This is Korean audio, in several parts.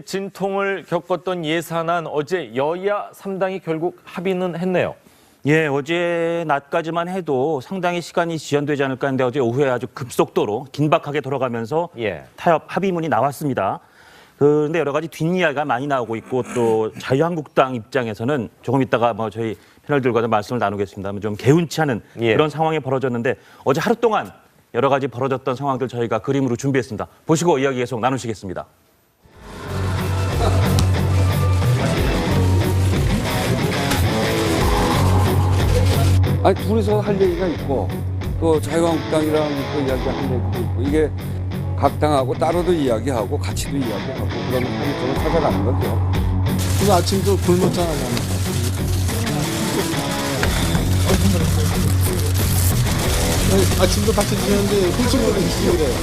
진통을 겪었던 예산안 어제 여야 3당이 결국 합의는 했네요. 예, 어제 낮까지만 해도 상당히 시간이 지연되지 않을까 했는데 어제 오후에 아주 급속도로 긴박하게 돌아가면서 타협 합의문이 나왔습니다. 그런데 여러 가지 뒷이야기가 많이 나오고 있고 또 자유한국당 입장에서는 조금 있다가 저희 패널들과도 말씀을 나누겠습니다만 좀 개운치 않은 그런 상황이 벌어졌는데 어제 하루 동안 여러 가지 벌어졌던 상황들 저희가 그림으로 준비했습니다. 보시고 이야기 계속 나누시겠습니다. 아니 둘이서 할 얘기가 있고 또 자유한국당이랑 또 이야기할 얘기도 있고 이게 각 당하고 따로도 이야기하고 같이도 이야기하고 그런 쪽으로 찾아가는 거죠. 오늘 아침도 굶었잖아요. 아침도 같이 드셨는데 훔치고 드시고 그래요.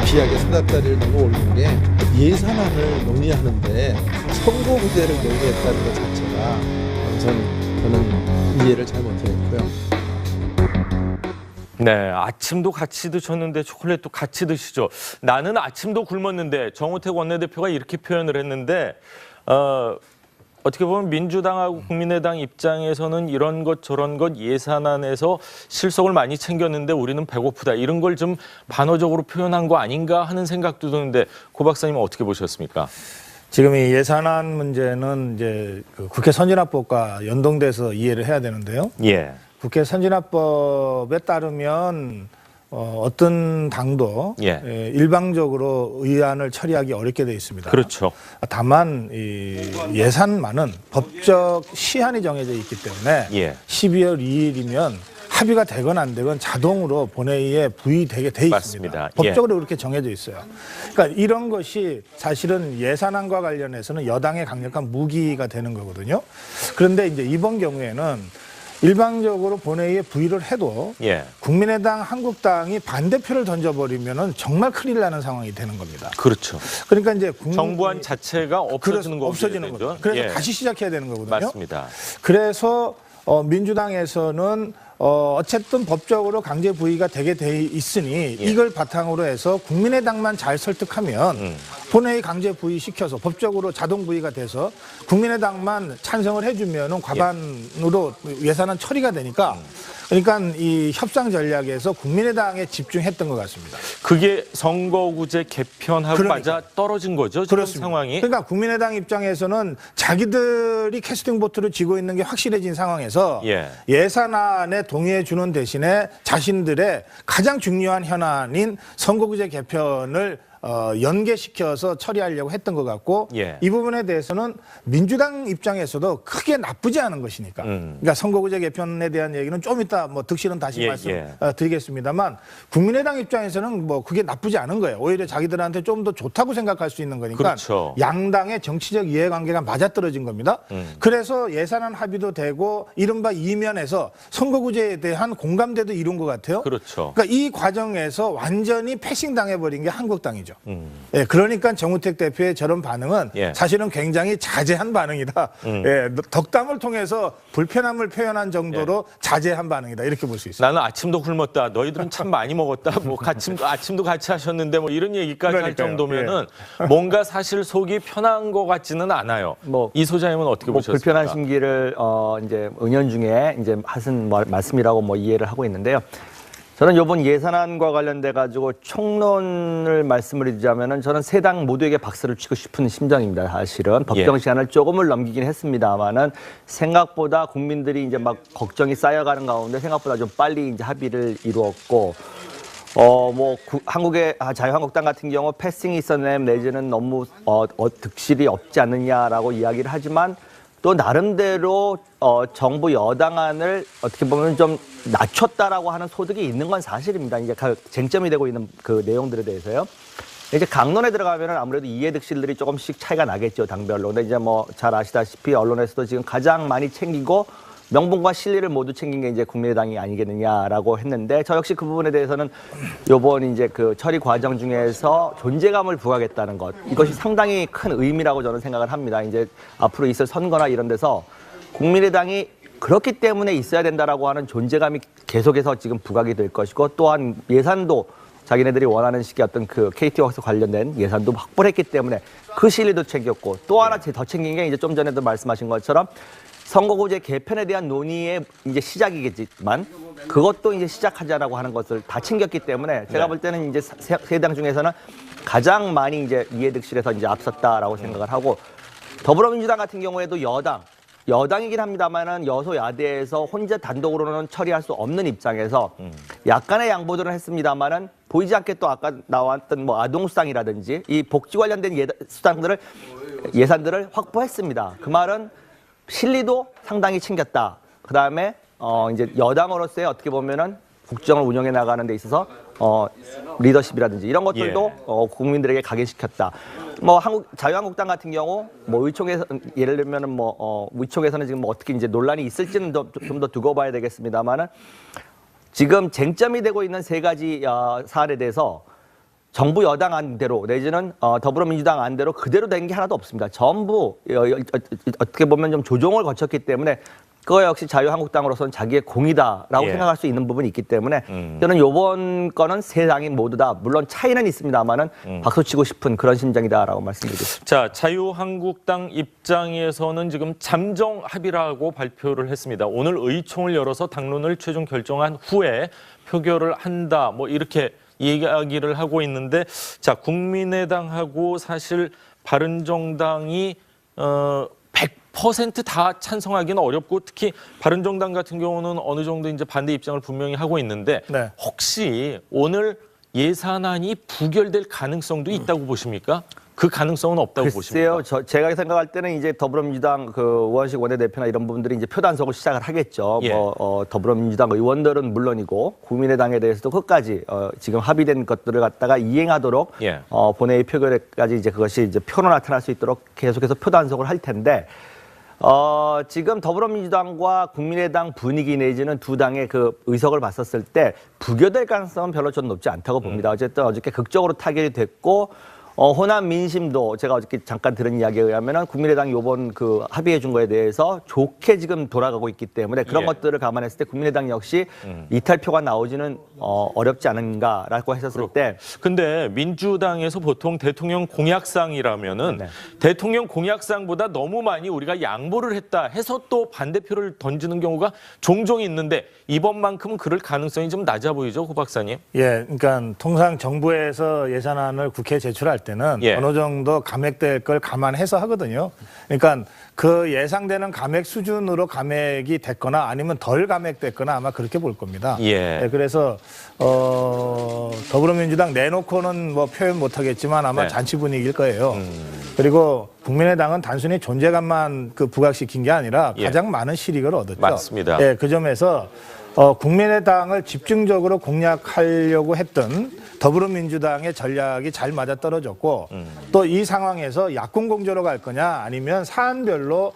비약의 수다다리를 너무 올린 게 예산안을 논의하는데 선거구제를 논의했다는 것 자체가 저는 이해를 잘 못했고요. 네, 아침도 같이 드셨는데 초콜릿도 같이 드시죠. 나는 아침도 굶었는데 정우택 원내대표가 이렇게 표현을 했는데 어떻게 보면 민주당하고 국민의당 입장에서는 이런 것 저런 것 예산안에서 실속을 많이 챙겼는데 우리는 배고프다 이런 걸 좀 반어적으로 표현한 거 아닌가 하는 생각도 드는데 고 박사님은 어떻게 보셨습니까? 지금 이 예산안 문제는 이제 그 국회 선진화법과 연동돼서 이해를 해야 되는데요. 국회 선진화법에 따르면 어떤 당도 일방적으로 의안을 처리하기 어렵게 돼 있습니다. 그렇죠. 다만 이 예산만은 법적 시한이 정해져 있기 때문에 12월 2일이면 합의가 되건 안 되건 자동으로 본회의에 부의되게 돼 있습니다. 맞습니다. 법적으로 그렇게 정해져 있어요. 그러니까 이런 것이 사실은 예산안과 관련해서는 여당의 강력한 무기가 되는 거거든요. 그런데 이제 이번 경우에는 일방적으로 본회의에 부의를 해도 국민의당, 한국당이 반대표를 던져버리면은 정말 큰일 나는 상황이 되는 겁니다. 그렇죠. 그러니까 이제 정부안 자체가 없어지는 거죠. 그래서 다시 시작해야 되는 거거든요. 맞습니다. 그래서 민주당에서는 어쨌든 법적으로 강제 부의가 되게 돼 있으니 이걸 바탕으로 해서 국민의당만 잘 설득하면 본회의 강제 부의 시켜서 법적으로 자동 부의가 돼서 국민의당만 찬성을 해주면은 과반으로 예산안 처리가 되니까 그러니까 이 협상 전략에서 국민의당에 집중했던 것 같습니다. 그게 선거구제 개편하고 맞아 떨어진 거죠, 지금 그렇습니다. 상황이. 그러니까 국민의당 입장에서는 자기들이 캐스팅 보트를 쥐고 있는 게 확실해진 상황에서 예산안에 동의해 주는 대신에 자신들의 가장 중요한 현안인 선거구제 개편을 연계시켜서 처리하려고 했던 것 같고 이 부분에 대해서는 민주당 입장에서도 크게 나쁘지 않은 것이니까 그러니까 선거구제 개편에 대한 얘기는 좀 이따 득실은 다시 말씀드리겠습니다만 국민의당 입장에서는 그게 나쁘지 않은 거예요. 오히려 자기들한테 좀 더 좋다고 생각할 수 있는 거니까 그렇죠. 양당의 정치적 이해관계가 맞아떨어진 겁니다. 그래서 예산안 합의도 되고 이른바 이면에서 선거구제에 대한 공감대도 이룬 것 같아요. 그렇죠. 그러니까 이 과정에서 완전히 패싱당해버린 게 한국당이죠. 그러니까 정우택 대표의 저런 반응은 사실은 굉장히 자제한 반응이다. 덕담을 통해서 불편함을 표현한 정도로 자제한 반응이다. 이렇게 볼 수 있습니다. 나는 아침도 굶었다. 너희들은 참 많이 먹었다. 아침도 같이 하셨는데 이런 얘기까지 할 정도면은 뭔가 사실 속이 편한 것 같지는 않아요. 이 소장님은 어떻게 보셨습니까? 불편한 심기를 이제 은연중에 이제 하신 말씀이라고 이해를 하고 있는데요. 저는 이번 예산안과 관련돼 가지고 총론을 말씀을 드리자면은 저는 세 당 모두에게 박수를 치고 싶은 심정입니다. 사실은 법정 시한을 조금을 넘기긴 했습니다만은 생각보다 국민들이 이제 걱정이 쌓여가는 가운데 생각보다 좀 빨리 이제 합의를 이루었고 한국의 자유한국당 같은 경우 패싱이 있었네 내지는 너무 득실이 없지 않느냐라고 이야기를 하지만 또 나름대로 정부 여당안을 어떻게 보면 좀 낮췄다라고 하는 소득이 있는 건 사실입니다. 이제 쟁점이 되고 있는 그 내용들에 대해서요. 이제 강론에 들어가면은 아무래도 이해득실들이 조금씩 차이가 나겠죠, 당별로. 근데 이제 잘 아시다시피 언론에서도 지금 가장 많이 챙기고 명분과 실리를 모두 챙긴 게 이제 국민의당이 아니겠느냐라고 했는데 저 역시 그 부분에 대해서는 요번 이제 그 처리 과정 중에서 존재감을 부각했다는 것 이것이 상당히 큰 의미라고 저는 생각을 합니다. 이제 앞으로 있을 선거나 이런 데서 국민의당이 그렇기 때문에 있어야 된다라고 하는 존재감이 계속해서 지금 부각이 될 것이고 또한 예산도 자기네들이 원하는 식의 어떤 그 KT웍스 관련된 예산도 확보를 했기 때문에 그 실리도 챙겼고 또 하나 더 챙긴 게 이제 좀 전에도 말씀하신 것처럼 선거구제 개편에 대한 논의의 이제 시작이겠지만 그것도 이제 시작하자라고 하는 것을 다 챙겼기 때문에 제가 볼 때는 이제 세 당 중에서는 가장 많이 이제 이해득실에서 이제 앞섰다라고 생각을 하고 더불어민주당 같은 경우에도 여당이긴 합니다만은 여소야대에서 혼자 단독으로는 처리할 수 없는 입장에서 약간의 양보들은 했습니다만은 보이지 않게 또 아까 나왔던 뭐 아동수당이라든지 이 복지 관련된 예산들을 확보했습니다. 그 말은 실리도 상당히 챙겼다. 그 다음에 이제 여당으로서의 어떻게 보면은 국정을 운영해 나가는 데 있어서 리더십이라든지 이런 것들도 국민들에게 각인시켰다. 뭐 자유한국당 같은 경우 뭐 의총에서 예를 들면은 뭐 의총에서는 지금 뭐 어떻게 이제 논란이 있을지는 좀 더 두고 봐야 되겠습니다만은 지금 쟁점이 되고 있는 세 가지 사안에 대해서 정부 여당 안대로 내지는 더불어민주당 안대로 그대로 된 게 하나도 없습니다. 전부 어떻게 보면 좀 조정을 거쳤기 때문에 그거 역시 자유한국당으로서는 자기의 공이다라고 생각할 수 있는 부분이 있기 때문에 저는 이번 거는 세 당이 모두 다 물론 차이는 있습니다만은 박수치고 싶은 그런 심정이다라고 말씀드리겠습니다. 자, 자유한국당 입장에서는 지금 잠정 합의라고 발표를 했습니다. 오늘 의총을 열어서 당론을 최종 결정한 후에 표결을 한다. 뭐 이렇게 이야기를 하고 있는데 자, 국민의당하고 사실 바른정당이 100% 다 찬성하기는 어렵고 특히 바른정당 같은 경우는 어느 정도 이제 반대 입장을 분명히 하고 있는데 혹시 오늘 예산안이 부결될 가능성도 있다고 보십니까? 그 가능성은 없다고 보십니까? 글쎄요, 제가 생각할 때는 이제 더불어민주당 그 우원식 원내대표나 이런 분들이 이제 표단속을 시작을 하겠죠. 예. 더불어민주당 의원들은 물론이고 국민의당에 대해서도 끝까지 지금 합의된 것들을 갖다가 이행하도록 본회의 표결에까지 이제 그것이 이제 표로 나타날 수 있도록 계속해서 표단속을 할 텐데. 지금 더불어민주당과 국민의당 분위기 내지는 두 당의 그 의석을 봤었을 때 부결될 가능성은 별로 저는 높지 않다고 봅니다. 어쨌든 어저께 극적으로 타결이 됐고 호남 민심도 제가 어저께 잠깐 들은 이야기에 의하면은 국민의당이 이번 그 합의해 준 거에 대해서 좋게 지금 돌아가고 있기 때문에 그런 것들을 감안했을 때 국민의당 역시 이탈표가 나오지는 어렵지 않은가라고 했었을 때. 근데 민주당에서 보통 대통령 공약상이라면은 대통령 공약상보다 너무 많이 우리가 양보를 했다 해서 또 반대표를 던지는 경우가 종종 있는데 이번만큼은 그럴 가능성이 좀 낮아 보이죠, 고 박사님? 예, 그러니까 통상 정부에서 예산안을 국회에 제출할 때는 어느 정도 감액될 걸 감안해서 하거든요. 그러니까 그 예상되는 감액 수준으로 감액이 됐거나 아니면 덜 감액됐거나 아마 그렇게 볼 겁니다. 예, 그래서 더불어민주당 내놓고는 뭐 표현 못하겠지만 아마 잔치 분위기일 거예요. 그리고 국민의당은 단순히 존재감만 그 부각시킨 게 아니라 가장 많은 실익을 얻었죠. 맞습니다. 예, 그 점에서 국민의당을 집중적으로 공략하려고 했던 더불어민주당의 전략이 잘 맞아떨어졌고 또 이 상황에서 약군 공조로 갈 거냐 아니면 사안별로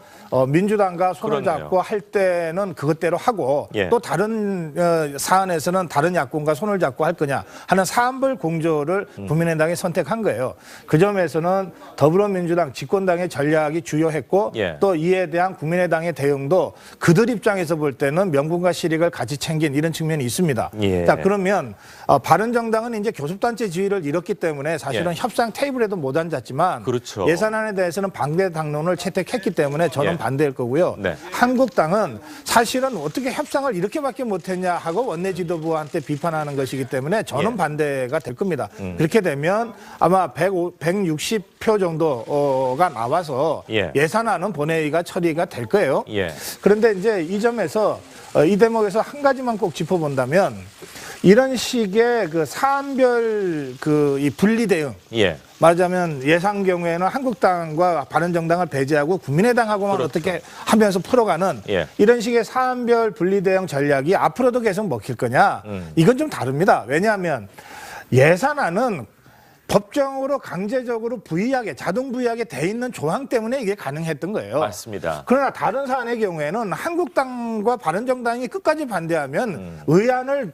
민주당과 손을 잡고 할 때는 그것대로 하고 또 다른 사안에서는 다른 야권과 손을 잡고 할 거냐 하는 사안별 공조를 국민의당이 선택한 거예요. 그 점에서는 더불어민주당 집권당의 전략이 주요했고 또 이에 대한 국민의당의 대응도 그들 입장에서 볼 때는 명분과 실익을 같이 챙긴 이런 측면이 있습니다. 자, 그러면 바른정당은 이제 교섭단체 지위를 잃었기 때문에 사실은 협상 테이블에도 못 앉았지만 예산안에 대해서는 반대 당론을 채택했기 때문에 저는 반대일 거고요. 한국당은 사실은 어떻게 협상을 이렇게밖에 못했냐 하고 원내 지도부한테 비판하는 것이기 때문에 저는 반대가 될 겁니다. 그렇게 되면 아마 160표 정도가 나와서 예산안은 본회의가 처리가 될 거예요. 그런데 이제 이 점에서 이 대목에서 한 가지만 꼭 짚어본다면 이런 식의 그 사안별 그 이 분리 대응. 말하자면 예상 경우에는 한국당과 바른정당을 배제하고 국민의당하고만 어떻게 하면서 풀어가는 이런 식의 사안별 분리 대응 전략이 앞으로도 계속 먹힐 거냐? 이건 좀 다릅니다. 왜냐하면 예산안은 법정으로 강제적으로 부의하게 자동 부의하게 돼 있는 조항 때문에 이게 가능했던 거예요. 맞습니다. 그러나 다른 사안의 경우에는 한국당과 바른정당이 끝까지 반대하면 의안을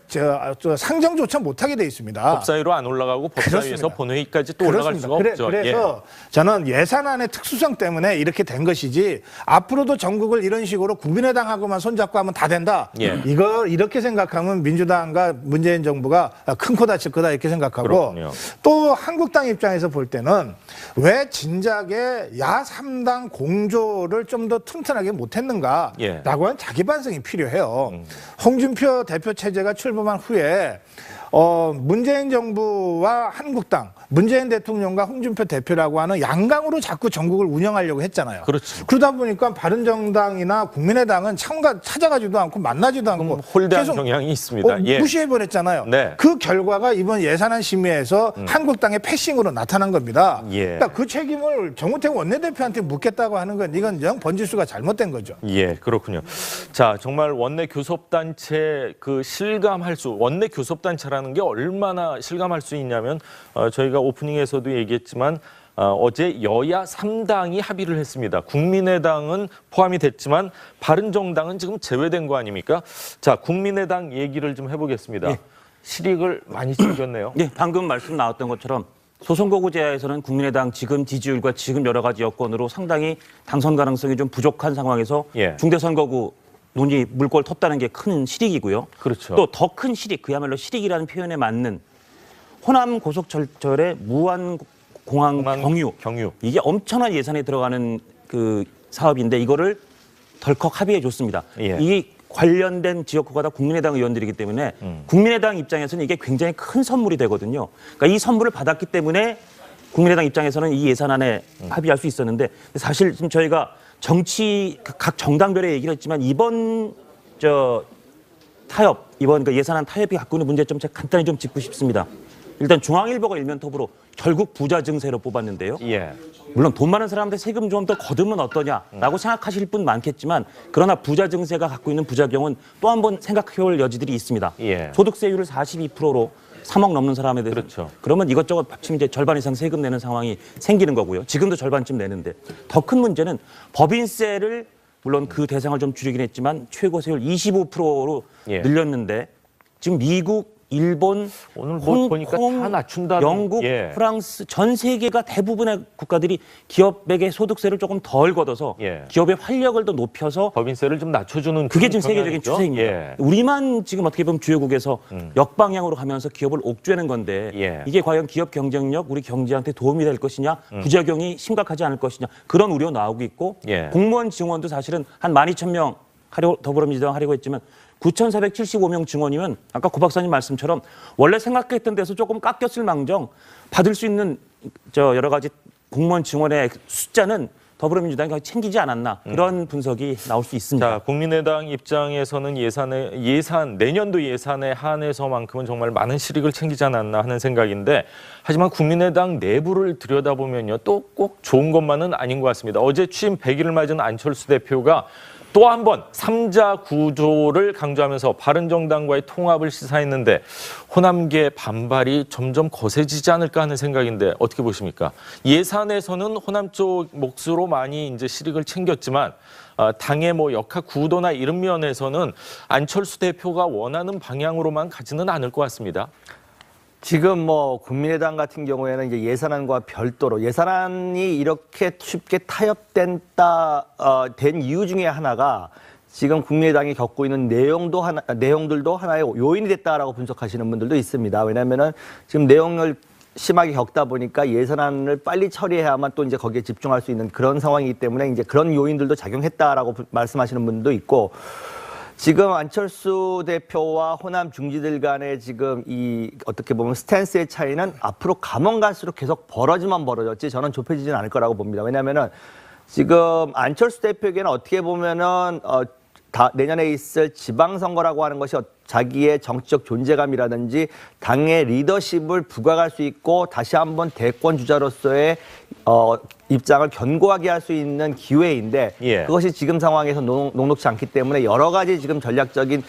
상정조차 못하게 돼 있습니다. 법사위로 안 올라가고 법사위에서 그렇습니다. 본회의까지 또 올라갈 수가 없죠. 그래서 저는 예산안의 특수성 때문에 이렇게 된 것이지 앞으로도 전국을 이런 식으로 국민의당하고만 손잡고 하면 다 된다. 이거 이렇게 생각하면 민주당과 문재인 정부가 큰 코 다칠 거다 이렇게 생각하고 그렇군요. 또 한국당 입장에서 볼 때는 왜 진작에 야3당 공조를 좀 더 튼튼하게 못했는가라고 하는 자기 반성이 필요해요. 홍준표 대표 체제가 출범한 후에 문재인 정부와 한국당, 문재인 대통령과 홍준표 대표라고 하는 양강으로 자꾸 전국을 운영하려고 했잖아요. 그렇죠. 그러다 보니까 바른정당이나 국민의당은 찾아가지도 않고 만나지도 않고 홀대한 계속 경향이 있습니다. 무시해버렸잖아요. 네. 그 결과가 이번 예산안 심의에서 한국당의 패싱으로 나타난 겁니다. 그러니까 그 책임을 정우택 원내대표한테 묻겠다고 하는 건 이건 영 번지수가 잘못된 거죠. 예, 그렇군요. 자, 정말 원내 교섭단체 원내 교섭단체라는 게 얼마나 실감할 수 있냐면 저희가 오프닝에서도 얘기했지만 어제 여야 3당이 합의를 했습니다. 국민의당은 포함이 됐지만 바른정당은 지금 제외된 거 아닙니까? 자, 국민의당 얘기를 좀 해보겠습니다. 실익을 많이 챙겼네요. 네, 방금 말씀 나왔던 것처럼 소선거구제에서는 국민의당 지금 지지율과 지금 여러 가지 여건으로 상당히 당선 가능성이 좀 부족한 상황에서 중대선거구 논의 물꼬를 텄다는 게 큰 실익이고요. 그렇죠. 또 더 큰 실익, 그야말로 실익이라는 표현에 맞는 호남 고속철도의 무한공항 경유. 이게 엄청난 예산에 들어가는 그 사업인데 이거를 덜컥 합의해 줬습니다. 이 관련된 지역구가 다 국민의당 의원들이기 때문에 국민의당 입장에서는 이게 굉장히 큰 선물이 되거든요. 그러니까 이 선물을 받았기 때문에 국민의당 입장에서는 이 예산안에 합의할 수 있었는데 사실 지금 저희가 정치 각 정당별의 얘기를 했지만 이번 이번 예산안 타협이 갖고 있는 문제점 제가 간단히 좀 짚고 싶습니다. 일단 중앙일보가 일면톱으로 결국 부자 증세로 뽑았는데요. 물론 돈 많은 사람한테 세금 좀 더 거두면 어떠냐라고 생각하실 분 많겠지만 그러나 부자 증세가 갖고 있는 부작용은 또 한 번 생각해볼 여지들이 있습니다. 소득세율을 42%로 3억 넘는 사람에 대해서 그렇죠. 그러면 이것저것 합치면 이제 절반 이상 세금 내는 상황이 생기는 거고요. 지금도 절반쯤 내는데 더 큰 문제는 법인세를 물론 그 대상을 좀 줄이긴 했지만 최고 세율 25%로 늘렸는데 지금 미국, 일본, 오늘 보니까 다 낮춘다는 영국, 프랑스 전 세계가 대부분의 국가들이 기업에게 소득세를 조금 덜 걷어서 기업의 활력을 더 높여서 법인세를 좀 낮춰주는 그게 지금 세계적인 추세입니다. 우리만 지금 어떻게 보면 주요국에서 역방향으로 가면서 기업을 옥죄는 건데 이게 과연 기업 경쟁력, 우리 경제한테 도움이 될 것이냐, 부작용이 심각하지 않을 것이냐 그런 우려 나오고 있고 공무원 증원도 사실은 한 12,000명 더불어민주당 하려고 했지만 9,475명 증원이면 아까 고 박사님 말씀처럼 원래 생각했던 데서 조금 깎였을 망정 받을 수 있는 여러 가지 공무원 증원의 숫자는 더불어민주당이 거의 챙기지 않았나 그런 분석이 나올 수 있습니다. 자, 국민의당 입장에서는 내년도 예산에 한해서만큼은 정말 많은 실익을 챙기지 않았나 하는 생각인데 하지만 국민의당 내부를 들여다보면요 또 꼭 좋은 것만은 아닌 것 같습니다. 어제 취임 100일을 맞은 안철수 대표가 또 한 번 3자 구조를 강조하면서 바른정당과의 통합을 시사했는데 호남계 반발이 점점 거세지지 않을까 하는 생각인데 어떻게 보십니까? 예산에서는 호남 쪽 몫으로 많이 이제 실익을 챙겼지만 당의 역학 구도나 이런 면에서는 안철수 대표가 원하는 방향으로만 가지는 않을 것 같습니다. 지금 국민의당 같은 경우에는 이제 예산안과 별도로 예산안이 이렇게 쉽게 된 이유 중에 하나가 지금 국민의당이 겪고 있는 내용들도 하나의 요인이 됐다라고 분석하시는 분들도 있습니다. 왜냐하면은 지금 내용을 심하게 겪다 보니까 예산안을 빨리 처리해야만 또 이제 거기에 집중할 수 있는 그런 상황이기 때문에 이제 그런 요인들도 작용했다라고 말씀하시는 분들도 있고. 지금 안철수 대표와 호남 중지들 간의 지금 어떻게 보면 스탠스의 차이는 앞으로 가면 갈수록 계속 벌어졌지 저는 좁혀지지는 않을 거라고 봅니다. 왜냐하면은 지금 안철수 대표에게는 어떻게 보면은 내년에 있을 지방선거라고 하는 것이 자기의 정치적 존재감이라든지 당의 리더십을 부각할 수 있고 다시 한번 대권 주자로서의 입장을 견고하게 할 수 있는 기회인데 그것이 지금 상황에서 녹록지 않기 때문에 여러 가지 지금 전략적인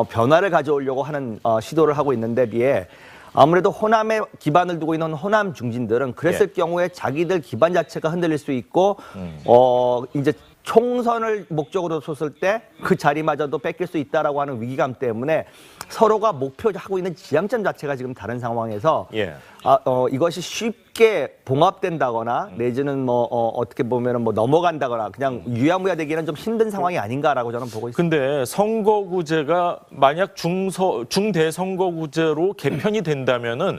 변화를 가져오려고 하는 시도를 하고 있는데 비해 아무래도 호남에 기반을 두고 있는 호남 중진들은 그랬을 경우에 자기들 기반 자체가 흔들릴 수 있고 이제 총선을 목적으로 뒀을 때 그 자리마저도 뺏길 수 있다라고 하는 위기감 때문에 서로가 목표하고 있는 지향점 자체가 지금 다른 상황에서 이것이 쉽게 봉합된다거나 내지는 어떻게 보면은 넘어간다거나 그냥 유야무야 되기는 좀 힘든 상황이 아닌가라고 저는 보고 있습니다. 근데 선거구제가 만약 중대선거구제로 개편이 된다면은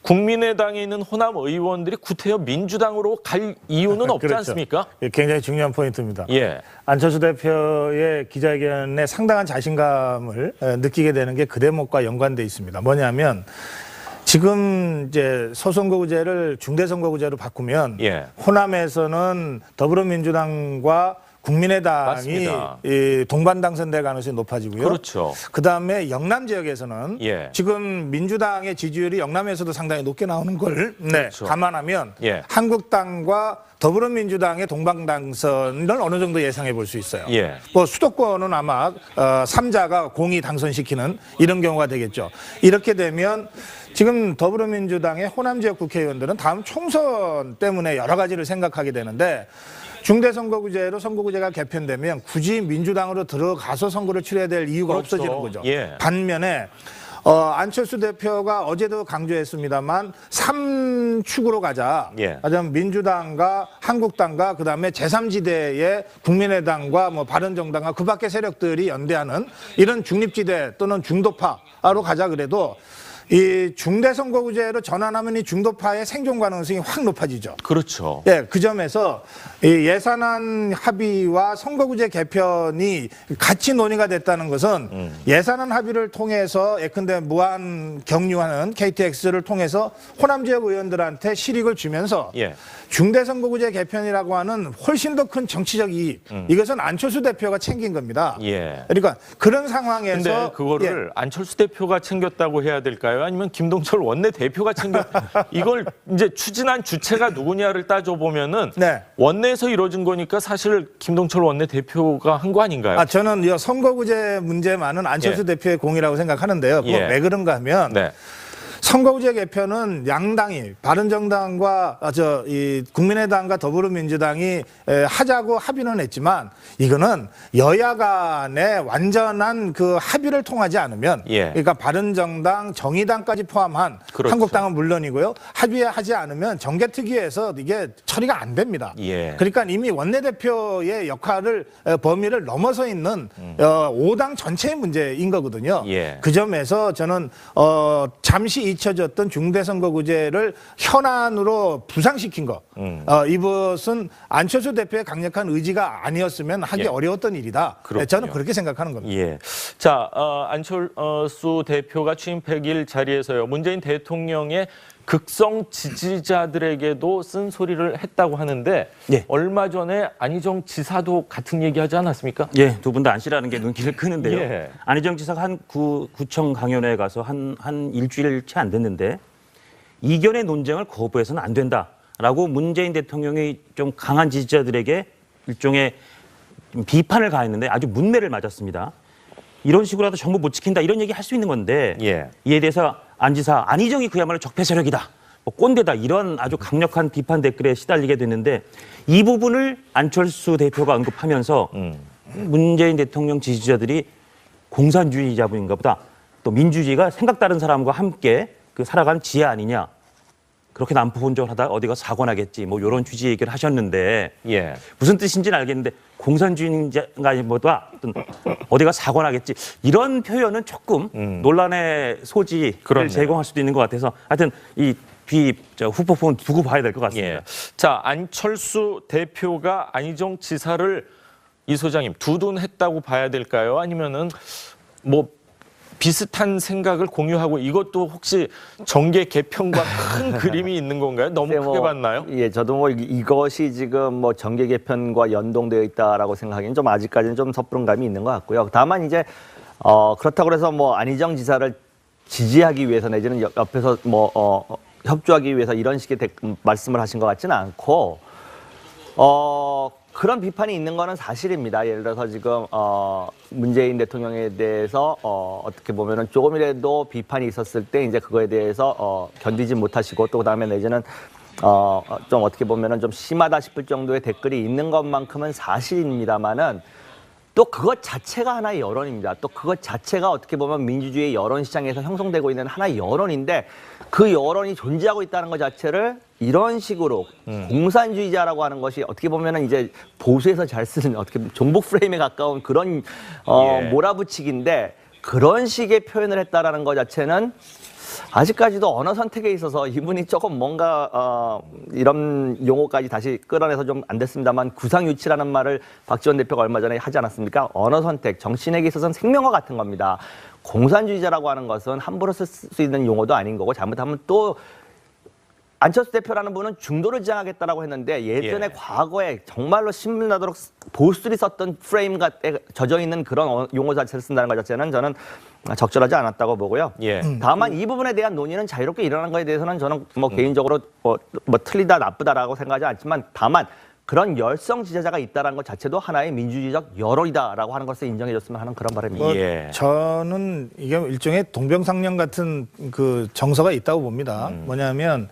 국민의당에 있는 호남 의원들이 구태여 민주당으로 갈 이유는 없지 그렇죠. 않습니까? 굉장히 중요한 포인트입니다. 예. 안철수 대표의 기자회견에 상당한 자신감을 느끼게 되는 게 그 대목과 연관돼 있습니다. 뭐냐면 지금 이제 소선거구제를 중대선거구제로 바꾸면 호남에서는 더불어민주당과 국민의당이 동반 당선될 가능성이 높아지고요. 그렇죠. 그다음에 영남 지역에서는 지금 민주당의 지지율이 영남에서도 상당히 높게 나오는 걸 그렇죠. 감안하면 한국당과 더불어민주당의 동반 당선을 어느 정도 예상해 볼 수 있어요. 뭐 수도권은 아마 3자가 공이 당선시키는 이런 경우가 되겠죠. 이렇게 되면 지금 더불어민주당의 호남 지역 국회의원들은 다음 총선 때문에 여러 가지를 생각하게 되는데 중대선거구제로 선거구제가 개편되면 굳이 민주당으로 들어가서 선거를 치러야 될 이유가 없어지는 거죠. 반면에 안철수 대표가 어제도 강조했습니다만 3축으로 가자. 하자면 민주당과 한국당과 그다음에 제3지대의 국민의당과 뭐 바른정당과 그 밖의 세력들이 연대하는 이런 중립지대 또는 중도파로 가자 그래도 이 중대선거구제로 전환하면 이 중도파의 생존 가능성이 확 높아지죠. 그렇죠. 그 점에서 이 예산안 합의와 선거구제 개편이 같이 논의가 됐다는 것은 예산안 합의를 통해서 예컨대 무한 경유하는 KTX를 통해서 호남 지역 의원들한테 실익을 주면서 중대선거구제 개편이라고 하는 훨씬 더 큰 정치적 이익 이것은 안철수 대표가 챙긴 겁니다. 그러니까 그런 상황에서 근데 그거를 안철수 대표가 챙겼다고 해야 될까요? 아니면 김동철 원내대표가 이걸 이제 추진한 주체가 누구냐를 따져보면은 원내에서 이루어진 거니까 사실 김동철 원내대표가 한 거 아닌가요? 저는 이 선거구제 문제만은 안철수 대표의 공이라고 생각하는데요. 그건 왜 그런가 하면 선거구제 개편은 양당이 바른정당과 이 국민의당과 더불어민주당이 하자고 합의는 했지만 이거는 여야 간의 완전한 그 합의를 통하지 않으면 그러니까 바른정당, 정의당까지 포함한 한국당은 물론이고요. 합의하지 않으면 정개특위에서 이게 처리가 안 됩니다. 그러니까 이미 원내대표의 역할을 범위를 넘어서 있는 5당 전체의 문제인 거거든요. 그 점에서 저는 잠시 잊혀졌던 중대선거구제를 현안으로 부상시킨 거. 이것은 안철수 대표의 강력한 의지가 아니었으면 하기 어려웠던 일이다. 저는 그렇게 생각하는 겁니다. 자, 안철수 대표가 취임 100일 자리에서요. 문재인 대통령의 극성 지지자들에게도 쓴소리를 했다고 하는데 얼마 전에 안희정 지사도 같은 얘기하지 않았습니까? 두 분 다 안 씨라는 게 눈길을 끄는데요. 안희정 지사가 한 구청 강연회에 가서 한 일주일 채 안 됐는데 이견의 논쟁을 거부해서는 안 된다라고 문재인 대통령이 좀 강한 지지자들에게 일종의 비판을 가했는데 아주 문매를 맞았습니다. 이런 식으로라도 정부 못 지킨다 이런 얘기 할 수 있는 건데 이에 대해서 안 지사 안희정이 그야말로 적폐 세력이다. 꼰대다 이런 아주 강력한 비판 댓글에 시달리게 됐는데 이 부분을 안철수 대표가 언급하면서 문재인 대통령 지지자들이 공산주의자분인가 보다 또 민주주의가 생각 다른 사람과 함께 그 살아가는 지혜 아니냐 그렇게 난포혼전하다 어디가 사고 나겠지 뭐 이런 취지 얘기를 하셨는데 무슨 뜻인지는 알겠는데 공산주의자보다 어디가 사고 나겠지 이런 표현은 조금 논란의 소지를 제공할 수도 있는 것 같아서 하여튼 이 후폭풍은 두고 봐야 될 것 같습니다. 자, 안철수 대표가 안희정 지사를 이 소장님 두둔했다고 봐야 될까요? 아니면은 뭐 비슷한 생각을 공유하고 이것도 혹시 정계 개편과 큰 그림이 있는 건가요? 너무 크게 봤나요? 저도 뭐 이것이 지금 뭐 정계 개편과 연동되어 있다라고 생각하기는 좀 아직까지는 좀 섣부른 감이 있는 것 같고요. 다만 이제 그렇다고 해서 뭐 안희정 지사를 지지하기 위해서 내지는 옆에서 뭐 협조하기 위해서 이런 식의 말씀을 하신 것 같지는 않고 그런 비판이 있는 거는 사실입니다. 예를 들어서 지금 문재인 대통령에 대해서 어떻게 보면은 조금이라도 비판이 있었을 때 이제 그거에 대해서 견디지 못하시고 또 그다음에 내지는 좀 어떻게 보면은 좀 심하다 싶을 정도의 댓글이 있는 것만큼은 사실입니다만은 또 그것 자체가 하나의 여론입니다. 또 그것 자체가 어떻게 보면 민주주의 여론 시장에서 형성되고 있는 하나의 여론인데 그 여론이 존재하고 있다는 것 자체를 이런 식으로 공산주의자라고 하는 것이 어떻게 보면은 이제 보수에서 잘 쓰는 어떻게 보면 종북 프레임에 가까운 그런 몰아붙이기인데 그런 식의 표현을 했다라는 것 자체는 아직까지도 언어 선택에 있어서 이분이 조금 뭔가 이런 용어까지 다시 끌어내서 좀 안 됐습니다만 구상유치라는 말을 박지원 대표가 얼마 전에 하지 않았습니까? 언어 선택, 정치인에게 있어서는 생명과 같은 겁니다. 공산주의자라고 하는 것은 함부로 쓸 수 있는 용어도 아닌 거고 잘못하면 또 안철수 대표라는 분은 중도를 지향하겠다라고 했는데 예전에 과거에 정말로 신물 나도록 보수들이 썼던 프레임 같에 젖어 있는 그런 용어 자체를 쓴다는 것 자체는 저는 적절하지 않았다고 보고요. 다만 이 부분에 대한 논의는 자유롭게 일어나는 것에 대해서는 저는 뭐 개인적으로 뭐 틀리다 나쁘다라고 생각하지 않지만 다만 그런 열성 지지자가 있다는 것 자체도 하나의 민주주의적 여론이다라고 하는 것을 인정해 줬으면 하는 그런 바람입니다. 저는 이게 일종의 동병상련 같은 그 정서가 있다고 봅니다. 뭐냐면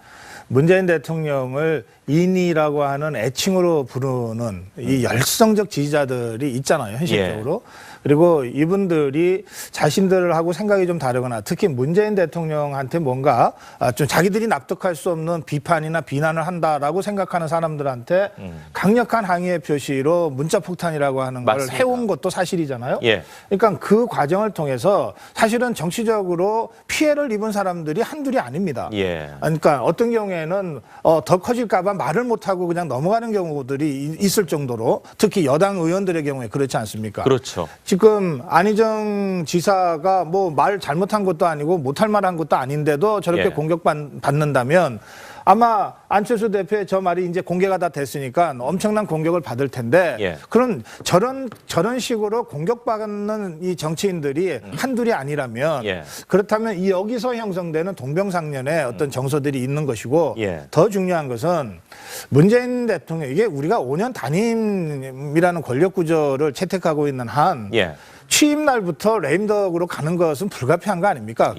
문재인 대통령을 인이라고 하는 애칭으로 부르는 이 열성적 지지자들이 있잖아요, 현실적으로. 그리고 이분들이 자신들하고 생각이 좀 다르거나 특히 문재인 대통령한테 뭔가 좀 자기들이 납득할 수 없는 비판이나 비난을 한다라고 생각하는 사람들한테 강력한 항의의 표시로 문자폭탄이라고 하는 걸 해온 것도 사실이잖아요. 그러니까 그 과정을 통해서 사실은 정치적으로 피해를 입은 사람들이 한둘이 아닙니다. 그러니까 어떤 경우에는 더 커질까 봐 말을 못하고 그냥 넘어가는 경우들이 있을 정도로 특히 여당 의원들의 경우에 그렇지 않습니까? 그렇죠. 지금 안희정 지사가 뭐 말 잘못한 것도 아니고 못할 말한 것도 아닌데도 저렇게 공격받는다면 아마 안철수 대표의 저 말이 이제 공개가 다 됐으니까 엄청난 공격을 받을 텐데 그런 저런 식으로 공격받는 이 정치인들이 한둘이 아니라면 그렇다면 이 여기서 형성되는 동병상련의 어떤 정서들이 있는 것이고 더 중요한 것은 문재인 대통령 이게 우리가 5년 단임이라는 권력 구조를 채택하고 있는 한 취임 날부터 레임덕으로 가는 것은 불가피한 거 아닙니까?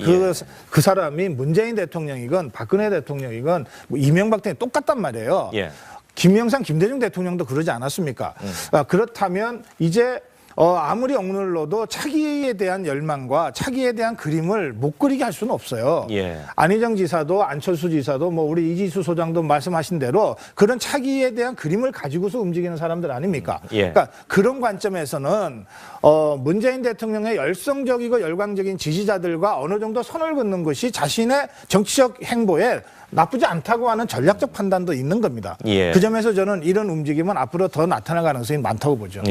그 사람이 문재인 대통령이건 박근혜 대통령이건 뭐 이명박 대통령 똑같단 말이에요. 김영삼, 김대중 대통령도 그러지 않았습니까? 그렇다면 이제 아무리 억눌러도 차기에 대한 열망과 차기에 대한 그림을 못 그리게 할 수는 없어요. 안희정 지사도 안철수 지사도 뭐 우리 이지수 소장도 말씀하신 대로 그런 차기에 대한 그림을 가지고서 움직이는 사람들 아닙니까? 그러니까 그런 관점에서는 문재인 대통령의 열성적이고 열광적인 지지자들과 어느 정도 선을 긋는 것이 자신의 정치적 행보에 나쁘지 않다고 하는 전략적 판단도 있는 겁니다. 그 점에서 저는 이런 움직임은 앞으로 더 나타날 가능성이 많다고 보죠.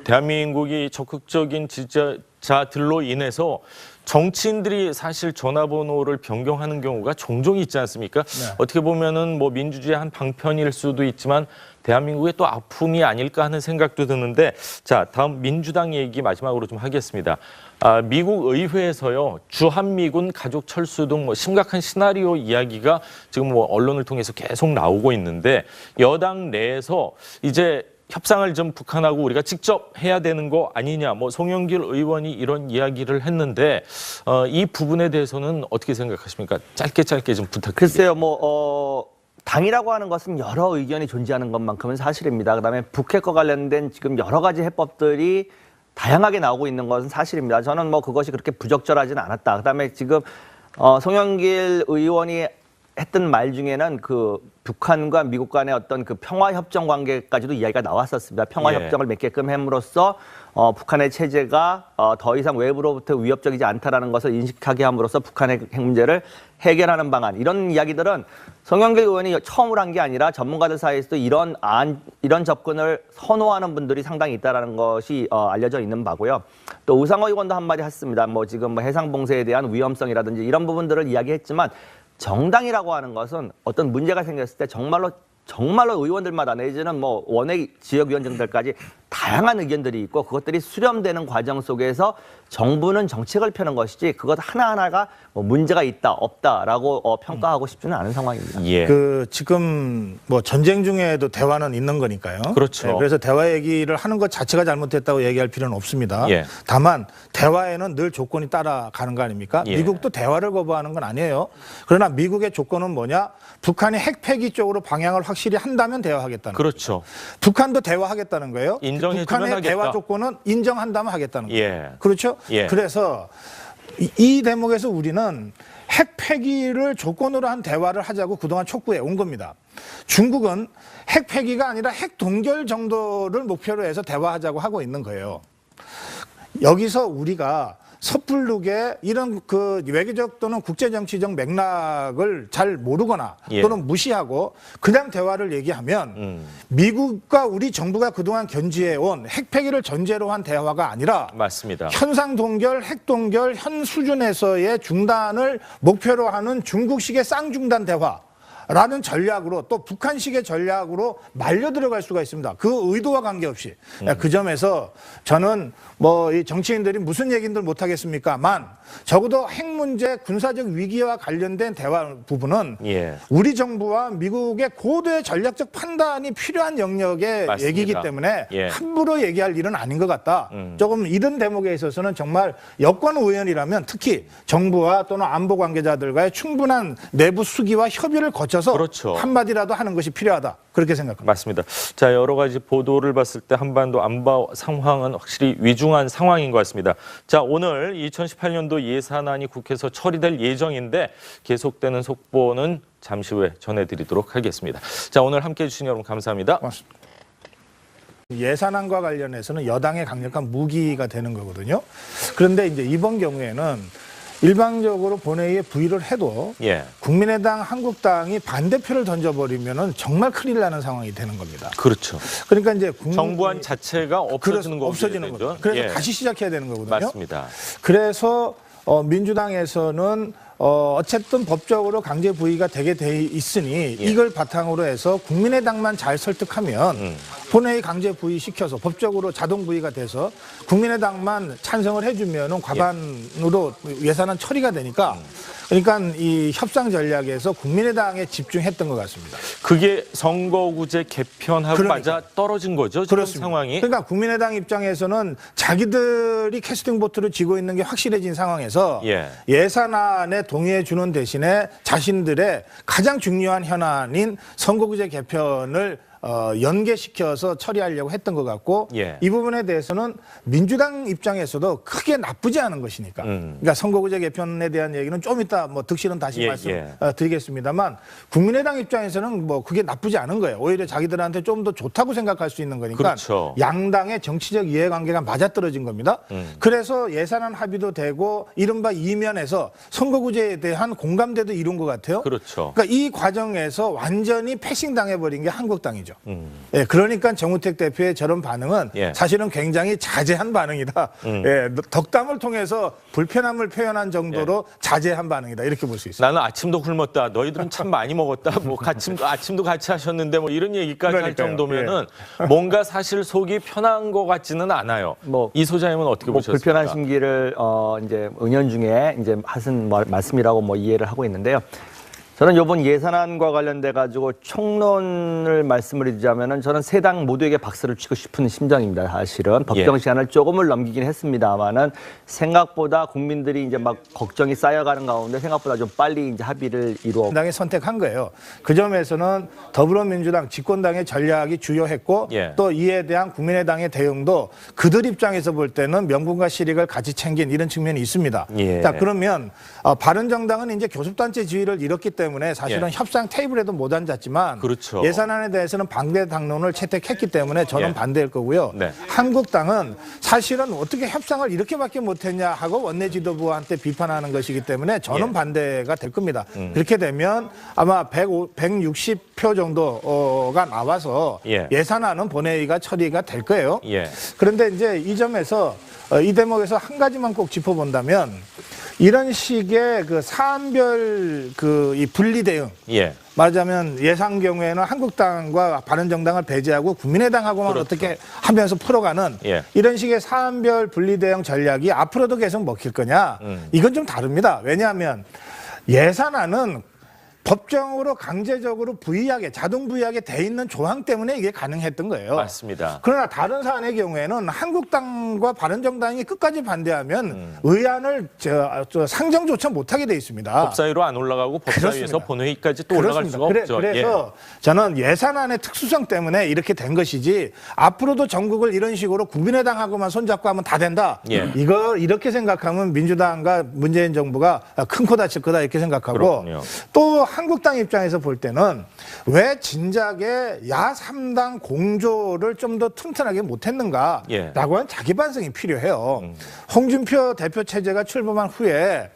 대한민국이 적극적인 지지자들로 인해서 정치인들이 사실 전화번호를 변경하는 경우가 종종 있지 않습니까? 어떻게 보면은 뭐 민주주의 한 방편일 수도 있지만 대한민국의 또 아픔이 아닐까 하는 생각도 드는데 자, 다음 민주당 얘기 마지막으로 좀 하겠습니다. 미국 의회에서요 주한미군 가족 철수 등 뭐 심각한 시나리오 이야기가 지금 뭐 언론을 통해서 계속 나오고 있는데 여당 내에서 이제 협상을 좀 북한하고 우리가 직접 해야 되는 거 아니냐, 뭐 송영길 의원이 이런 이야기를 했는데 이 부분에 대해서는 어떻게 생각하십니까? 짧게 좀 부탁드립니다. 글쎄요, 당이라고 하는 것은 여러 의견이 존재하는 것만큼은 사실입니다. 그다음에 북핵과 관련된 지금 여러 가지 해법들이 다양하게 나오고 있는 것은 사실입니다. 저는 뭐 그것이 그렇게 부적절하지는 않았다. 그다음에 지금 송영길 의원이 했던 말 중에는 그 북한과 미국 간의 어떤 그 평화협정 관계까지도 이야기가 나왔었습니다. 평화협정을 맺게끔 함으로써 북한의 체제가 더 이상 외부로부터 위협적이지 않다라는 것을 인식하게 함으로써 북한의 핵 문제를 해결하는 방안, 이런 이야기들은 송영길 의원이 처음으로 한 게 아니라 전문가들 사이에서도 이런 접근을 선호하는 분들이 상당히 있다는 것이 알려져 있는 바고요. 또 우상호 의원도 한마디 했습니다. 뭐 지금 뭐 해상봉쇄에 대한 위험성이라든지 이런 부분들을 이야기했지만 정당이라고 하는 것은 어떤 문제가 생겼을 때 정말로 의원들마다 내지는 뭐 원외 지역위원장들까지 다양한 의견들이 있고 그것들이 수렴되는 과정 속에서 정부는 정책을 펴는 것이지 그것 하나하나가 뭐 문제가 있다 없다라고 평가하고 싶지는 않은 상황입니다. 예. 그 지금 뭐 전쟁 중에도 대화는 있는 거니까요. 그렇죠. 그래서 대화 얘기를 하는 것 자체가 잘못됐다고 얘기할 필요는 없습니다. 예. 다만 대화에는 늘 조건이 따라가는 거 아닙니까? 예. 미국도 대화를 거부하는 건 아니에요. 그러나 미국의 조건은 뭐냐? 북한이 핵 폐기 쪽으로 방향을 확실히 한다면 대화하겠다는 거예요. 그렇죠. 북한도 대화하겠다는 거예요. 인정해주면 북한의 하겠다. 대화 조건은 인정한다면 하겠다는 거예요. 예. 그렇죠? 예. 그래서 이 대목에서 우리는 핵 폐기를 조건으로 한 대화를 하자고 그동안 촉구해 온 겁니다. 중국은 핵 폐기가 아니라 핵 동결 정도를 목표로 해서 대화하자고 하고 있는 거예요. 여기서 우리가 섣부르게 이런 그 외교적 또는 국제정치적 맥락을 잘 모르거나 예. 또는 무시하고 그냥 대화를 얘기하면 미국과 우리 정부가 그동안 견지해온 핵폐기를 전제로 한 대화가 아니라 맞습니다. 현상 동결, 핵 동결 현 수준에서의 중단을 목표로 하는 중국식의 쌍중단 대화라는 전략으로 또 북한식의 전략으로 말려 들어갈 수가 있습니다. 그 의도와 관계없이. 그 점에서 저는 뭐 이 정치인들이 무슨 얘기들 못 하겠습니까만 적어도 핵 문제 군사적 위기와 관련된 대화 부분은 예. 우리 정부와 미국의 고도의 전략적 판단이 필요한 영역의 맞습니다. 얘기이기 때문에 예. 함부로 얘기할 일은 아닌 것 같다. 조금 이런 대목에 있어서는 정말 여권 의원이라면 특히 정부와 또는 안보 관계자들과의 충분한 내부 수기와 협의를 거쳐서 그렇죠. 한마디라도 하는 것이 필요하다. 그렇게 생각합니다. 맞습니다. 자, 여러 가지 보도를 봤을 때 한반도 안보 상황은 확실히 위중한 상황인 것 같습니다. 자, 오늘 2018년도 예산안이 국회에서 처리될 예정인데 계속되는 속보는 잠시 후에 전해드리도록 하겠습니다. 자, 오늘 함께해 주신 여러분 감사합니다. 고맙습니다. 예산안과 관련해서는 여당의 강력한 무기가 되는 거거든요. 그런데 이제 이번 경우에는 일방적으로 본회의에 부의를 해도 예. 국민의당, 한국당이 반대표를 던져버리면은 정말 큰일 나는 상황이 되는 겁니다. 그렇죠. 그러니까 이제 정부안 자체가 없어지는 거죠. 없어지는 거죠. 그래서 예. 다시 시작해야 되는 거거든요. 맞습니다. 그래서 민주당에서는 어쨌든 법적으로 강제 부의가 되게 돼 있으니 이걸 바탕으로 해서 국민의당만 잘 설득하면 본회의 강제 부의 시켜서 법적으로 자동 부의가 돼서 국민의당만 찬성을 해주면은 과반으로 예산안 처리가 되니까 그러니까 이 협상 전략에서 국민의당에 집중했던 것 같습니다. 그게 선거구제 개편하고 그러니까. 맞아 떨어진 거죠. 지금 그렇습니다. 상황이. 그러니까 국민의당 입장에서는 자기들이 캐스팅 보트를 쥐고 있는 게 확실해진 상황에서 예. 예산안에 동의해 주는 대신에 자신들의 가장 중요한 현안인 선거구제 개편을 연계시켜서 처리하려고 했던 것 같고 예. 이 부분에 대해서는 민주당 입장에서도 크게 나쁘지 않은 것이니까 그러니까 선거구제 개편에 대한 얘기는 좀 이따 뭐 득실은 다시 말씀드리겠습니다만 국민의당 입장에서는 뭐 그게 나쁘지 않은 거예요. 오히려 자기들한테 좀 더 좋다고 생각할 수 있는 거니까 그렇죠. 양당의 정치적 이해관계가 맞아떨어진 겁니다. 그래서 예산안 합의도 되고 이른바 이면에서 선거구제에 대한 공감대도 이룬 것 같아요. 그렇죠. 그러니까 이 과정에서 완전히 패싱 당해버린 게 한국당이죠. 예, 그러니까 정우택 대표의 저런 반응은 예. 사실은 굉장히 자제한 반응이다. 예, 덕담을 통해서 불편함을 표현한 정도로 자제한 반응이다. 이렇게 볼 수 있습니다. 나는 아침도 굶었다. 너희들은 참 많이 먹었다. 뭐 아침도 같이 하셨는데 뭐 이런 얘기까지 할 그러니까요. 정도면은 뭔가 사실 속이 편한 것 같지는 않아요. 뭐 이 소장님은 어떻게 뭐 보셨습니까? 불편한 심기를 이제 은연중에 이제 하신 말씀이라고 뭐 이해를 하고 있는데요. 저는 이번 예산안과 관련돼 가지고 총론을 말씀을 드리자면은 저는 세 당 모두에게 박수를 치고 싶은 심정입니다. 사실은 법정 시한을 조금을 넘기긴 했습니다만은 생각보다 국민들이 이제 막 걱정이 쌓여가는 가운데 생각보다 좀 빨리 이제 합의를 이루어. 당이 선택한 거예요. 그 점에서는 더불어민주당 집권당의 전략이 주요했고 또 이에 대한 국민의당의 대응도 그들 입장에서 볼 때는 명분과 실익을 같이 챙긴 이런 측면이 있습니다. 자, 그러면 바른정당은 이제 교섭단체 지위를 잃었기 때문에 사실은 협상 테이블에도 못 앉았지만 그렇죠. 예산안에 대해서는 반대 당론을 채택했기 때문에 저는 반대일 거고요. 네. 한국당은 사실은 어떻게 협상을 이렇게밖에 못했냐 하고 원내 지도부한테 비판하는 것이기 때문에 저는 반대가 될 겁니다. 그렇게 되면 아마 160표 정도가 나와서 예산안은 본회의가 처리가 될 거예요. 그런데 이제 이 점에서 이 대목에서 한 가지만 꼭 짚어본다면 이런 식의 그 사안별 그 이 분리 대응. 예. 말하자면 예상 경우에는 한국당과 바른정당을 배제하고 국민의당하고만 그렇죠. 어떻게 하면서 풀어가는 예. 이런 식의 사안별 분리 대응 전략이 앞으로도 계속 먹힐 거냐? 이건 좀 다릅니다. 왜냐하면 예산안은 법정으로 강제적으로 부의하게 자동 부의하게 돼 있는 조항 때문에 이게 가능했던 거예요. 맞습니다. 그러나 다른 사안의 경우에는 한국당과 바른정당이 끝까지 반대하면 의안을 상정조차 못하게 돼 있습니다. 법사위로 안 올라가고 법사위에서 그렇습니다. 본회의까지 또 올라갈 수가 없죠. 그래서 저는 예산안의 특수성 때문에 이렇게 된 것이지 앞으로도 전국을 이런 식으로 국민의당하고만 손잡고 하면 다 된다. 예. 이거 이렇게 생각하면 민주당과 문재인 정부가 큰 코 다칠 거다 이렇게 생각하고 그렇군요. 또 한국당 입장에서 볼 때는 왜 진작에 야 3당 공조를 좀 더 튼튼하게 못했는가라고 예. 하는 자기 반성이 필요해요. 홍준표 대표 체제가 출범한 후에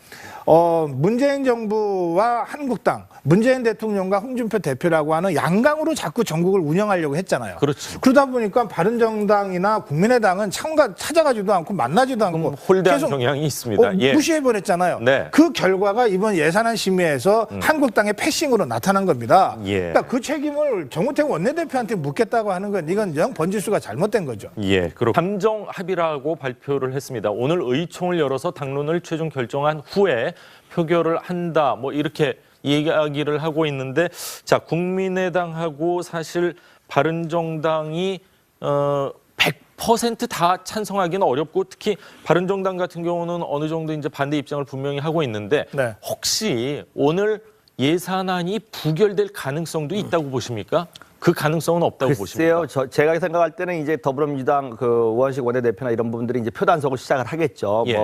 문재인 정부와 한국당, 문재인 대통령과 홍준표 대표라고 하는 양강으로 자꾸 전국을 운영하려고 했잖아요. 그렇죠. 그러다 보니까 바른정당이나 국민의당은 찾아가지도 않고 만나지도 않고 홀대한 계속 경향이 있습니다. 예. 무시해버렸잖아요. 네. 그 결과가 이번 예산안 심의에서 한국당의 패싱으로 나타난 겁니다. 예. 그러니까 그 책임을 정우택 원내대표한테 묻겠다고 하는 건 이건 영 번지수가 잘못된 거죠. 예, 그렇고 함정 합의라고 발표를 했습니다. 오늘 의총을 열어서 당론을 최종 결정한 후에 표결을 한다. 뭐 이렇게 이야기를 하고 있는데, 자, 국민의당하고 사실 바른정당이 100% 다 찬성하기는 어렵고, 특히 바른정당 같은 경우는 어느 정도 이제 반대 입장을 분명히 하고 있는데, 네. 혹시 오늘 예산안이 부결될 가능성도 있다고 보십니까? 그 가능성은 없다고 보십니까? 글쎄요, 제가 생각할 때는 이제 더불어민주당 그 우원식 원내대표나 이런 분들이 이제 표단속을 시작을 하겠죠. 예.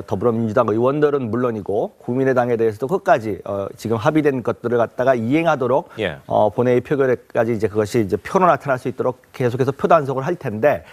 더불어민주당 의원들은 물론이고 국민의당에 대해서도 끝까지 지금 합의된 것들을 갖다가 이행하도록 예. 본회의 표결까지 이제 그것이 이제 표로 나타날 수 있도록 계속해서 표단속을 할 텐데.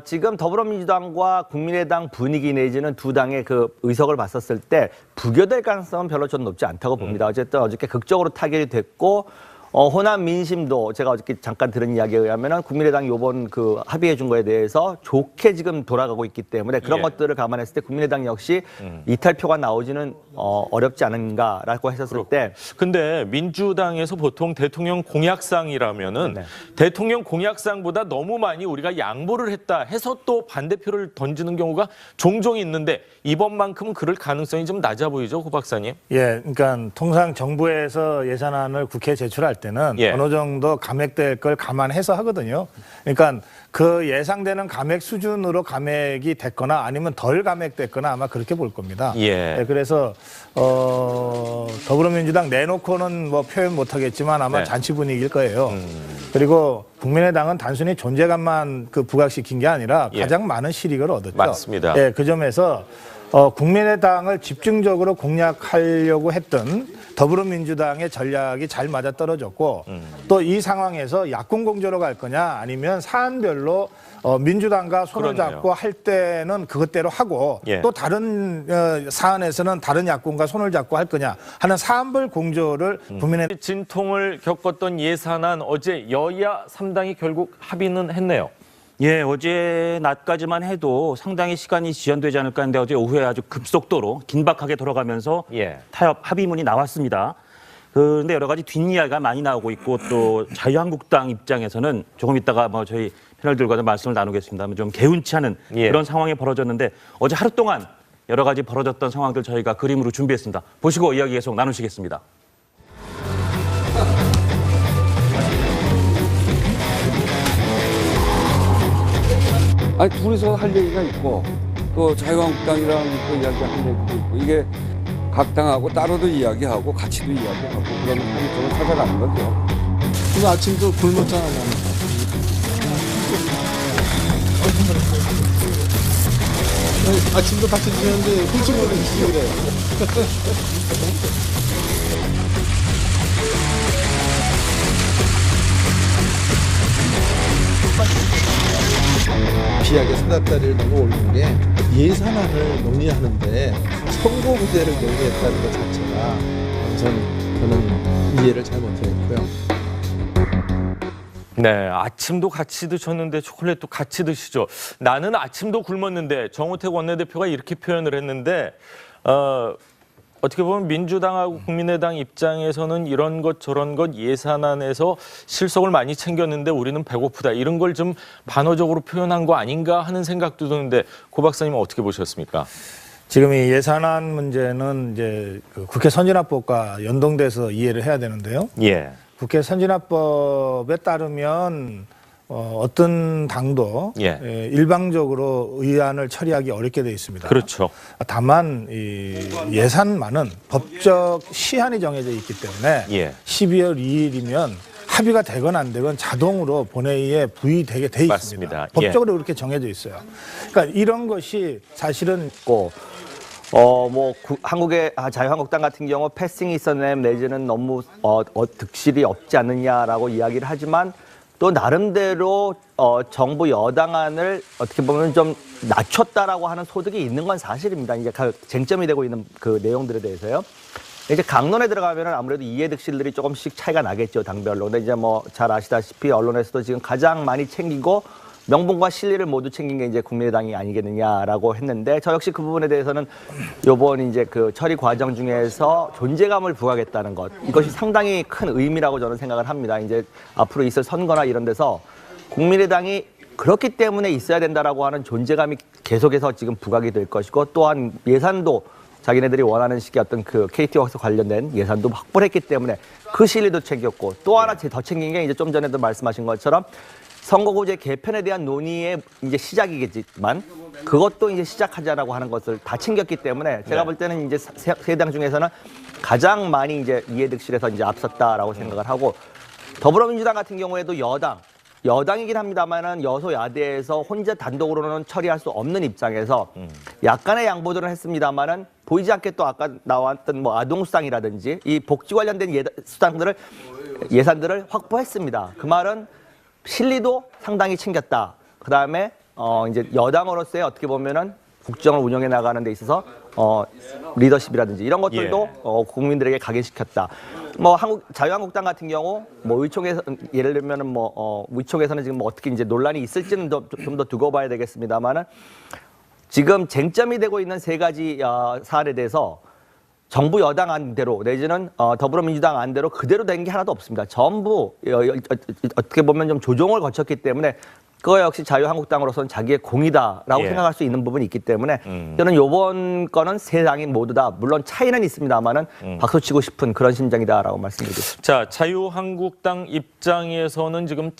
지금 더불어민주당과 국민의당 분위기 내지는 두 당의 그 의석을 봤었을 때 부결될 가능성은 별로 저는 높지 않다고 봅니다. 어쨌든 어저께 극적으로 타결이 됐고, 호남 민심도 제가 어저께 잠깐 들은 이야기에 의하면은 국민의당이 이번 그 합의해 준 거에 대해서 좋게 지금 돌아가고 있기 때문에 그런 예. 것들을 감안했을 때 국민의당 역시 이탈표가 나오지는 어렵지 않은가라고 했었을 때. 근데 민주당에서 보통 대통령 공약상이라면은 네. 대통령 공약상보다 너무 많이 우리가 양보를 했다 해서 또 반대표를 던지는 경우가 종종 있는데 이번만큼은 그럴 가능성이 좀 낮아 보이죠, 고 박사님? 예, 그러니까 통상 정부에서 예산안을 국회에 제출할 때는 예. 어느 정도 감액될 걸 감안해서 하거든요. 그러니까 그 예상되는 감액 수준으로 감액이 됐거나 아니면 덜 감액됐거나 아마 그렇게 볼 겁니다. 예. 그래서 더불어민주당 내놓고는 뭐 표현 못하겠지만 아마 네. 잔치 분위기일 거예요. 그리고 국민의당은 단순히 존재감만 그 부각시킨 게 아니라 예. 가장 많은 실익을 얻었죠. 맞습니다. 예, 그 점에서 국민의당을 집중적으로 공략하려고 했던 더불어민주당의 전략이 잘 맞아떨어졌고 또 이 상황에서 약공 공조로 갈 거냐 아니면 사안별로 민주당과 손을 그렇네요. 잡고 할 때는 그것대로 하고 예. 또 다른 사안에서는 다른 약공과 손을 잡고 할 거냐 하는 사안별 공조를 국민의당 진통을 겪었던 예산안 어제 여야 3당이 결국 합의는 했네요. 예, 어제 낮까지만 해도 상당히 시간이 지연되지 않을까 했는데 어제 오후에 아주 급속도로 긴박하게 돌아가면서 예. 타협 합의문이 나왔습니다. 그런데 여러 가지 뒷이야기가 많이 나오고 있고 또 자유한국당 입장에서는 조금 이따가 뭐 저희 패널들과도 말씀을 나누겠습니다만 좀 개운치 않은 예. 그런 상황이 벌어졌는데 어제 하루 동안 여러 가지 벌어졌던 상황들 저희가 그림으로 준비했습니다. 보시고 이야기 계속 나누시겠습니다. 아니 둘이서 할 얘기가 있고 또 자유한국당이랑 또 이야기할 얘기도 있고 이게 각 당하고 따로도 이야기하고 같이도 이야기하고 그런 방식으로 찾아가는 거죠. 오늘 아침도 굶었잖아요. 아침도 같이 드셨는데 훔치고는 드시고 그래요. 비약의 수납다리를 너무 올린 게 예산안을 논의하는데 선거 무대를 논의했다는 것 자체가 저는 이해를 잘 못했고요. 네, 아침도 같이 드셨는데 초콜릿도 같이 드시죠. 나는 아침도 굶었는데 정우택 원내대표가 이렇게 표현을 했는데 어떻게 보면 민주당하고 국민의당 입장에서는 이런 것 저런 것 예산안에서 실속을 많이 챙겼는데 우리는 배고프다 이런 걸 좀 반어적으로 표현한 거 아닌가 하는 생각도 드는데 고 박사님은 어떻게 보셨습니까? 지금 이 예산안 문제는 이제 그 국회 선진화법과 연동돼서 이해를 해야 되는데요. 예. 국회 선진화법에 따르면 어떤 당도 예. 일방적으로 의안을 처리하기 어렵게 되어 있습니다. 그렇죠. 다만 이 예산만은 법적 시한이 정해져 있기 때문에 예. 12월 2일이면 합의가 되건 안 되건 자동으로 본회의에 부의되게 돼 있습니다. 맞습니다. 법적으로 그렇게 정해져 있어요. 그러니까 이런 것이 사실은 한국의 자유한국당 같은 경우 패싱 이선냄 내지는 너무 득실이 없지 않느냐라고 이야기를 하지만 또 나름대로 정부 여당안을 어떻게 보면 좀 낮췄다라고 하는 소득이 있는 건 사실입니다. 이제 쟁점이 되고 있는 그 내용들에 대해서요. 이제 강론에 들어가면은 아무래도 이해득실들이 조금씩 차이가 나겠죠, 당별로. 근데 이제 뭐 잘 아시다시피 언론에서도 지금 가장 많이 챙기고 명분과 실리를 모두 챙긴 게 이제 국민의당이 아니겠느냐라고 했는데 저 역시 그 부분에 대해서는 요번 이제 그 처리 과정 중에서 존재감을 부각했다는 것 이것이 상당히 큰 의미라고 저는 생각을 합니다. 이제 앞으로 있을 선거나 이런 데서 국민의당이 그렇기 때문에 있어야 된다라고 하는 존재감이 계속해서 지금 부각이 될 것이고 또한 예산도 자기네들이 원하는 식의 어떤 그 KTX 관련된 예산도 확보를 했기 때문에 그 실리도 챙겼고 또 하나 더 챙긴 게 이제 좀 전에도 말씀하신 것처럼 선거구제 개편에 대한 논의의 이제 시작이겠지만 그것도 이제 시작하자라고 하는 것을 다 챙겼기 때문에 제가 볼 때는 이제 세 당 중에서는 가장 많이 이제 이해득실에서 이제 앞섰다라고 생각을 하고 더불어민주당 같은 경우에도 여당이긴 합니다만은 여소야대에서 혼자 단독으로는 처리할 수 없는 입장에서 약간의 양보들은 했습니다만은 보이지 않게 또 아까 나왔던 뭐 아동수당이라든지 이 복지 관련된 예산들을 확보했습니다. 그 말은 실리도 상당히 챙겼다. 그 다음에 이제 여당으로서의 어떻게 보면은 국정을 운영해 나가는 데 있어서 리더십이라든지 이런 것들도 국민들에게 각인시켰다. 뭐 자유한국당 같은 경우 뭐 의총에서 예를 들면은 의총에서는 지금 뭐 어떻게 이제 논란이 있을지는 좀 더 두고 봐야 되겠습니다만은 지금 쟁점이 되고 있는 세 가지 사안에 대해서 정부 여당 안대로 내지는 더불어민주당 안대로 그대로 된 게 하나도 없습니다. 전부 어떻게 보면 좀 조정을 거쳤기 때문에 그거 역시 자유한국당으로서는 자기의 공이다라고 생각할 수 있는 부분이 있기 때문에 저는 이번 거는 세 당이 모두 다 물론 차이는 있습니다만은 박수치고 싶은 그런 심정이다라고 말씀드리겠습니다. 자, 자유한국당 입장에서는 지금